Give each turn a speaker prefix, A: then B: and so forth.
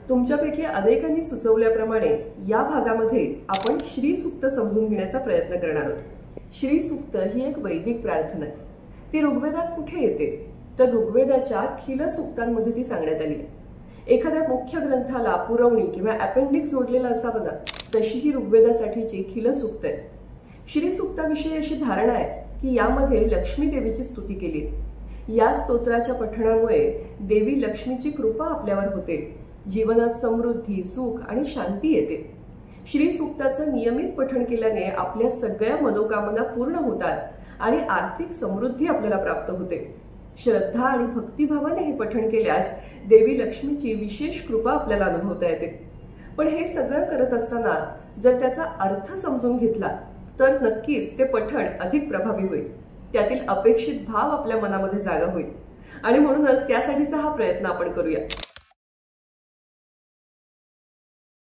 A: तुमच्यापैकी अनेकांनी सुचवल्याप्रमाणे या भागामध्ये आपण श्री सूक्त समजून घेण्याचा प्रयत्न करणार आहोत। श्री सूक्त ही एक वैदिक प्रार्थना आहे। ती ऋग्वेदात कुठे येते तर ऋग्वेदाच्या खिल सूक्तांमध्ये ती सांगण्यात आली आहे। एखाद्या मुख्य ग्रंथाला पुरवणी किंवा अपेंडिक्स जोडलेला असावा ना, तशी ही ऋग्वेदासाठीची खिल सूक्त आहे। श्री सूक्ताविषयी अशी धारणा आहे की यामध्ये लक्ष्मी देवीची स्तुती केली। या स्तोत्राच्या पठणामुळे देवी लक्ष्मीची कृपा आपल्यावर होते, जीवनात समृद्धी, सुख आणि शांती येते। श्री सूक्ताचं नियमित पठण केल्याने आपल्या सगळ्या मनोकामना पूर्ण होतात आणि आर्थिक समृद्धी आपल्याला प्राप्त होते। श्रद्धा आणि भक्तिभावाने हे पठण केल्यास देवी लक्ष्मीची विशेष कृपा आपल्याला अनुभवता येते। पण हे सगळं करत असताना जर त्याचा अर्थ समजून घेतला तर नक्कीच ते पठण अधिक प्रभावी होईल, त्यातील अपेक्षित भाव आपल्या मनामध्ये जागा होईल आणि म्हणूनच त्यासाठीचा हा प्रयत्न आपण करूया।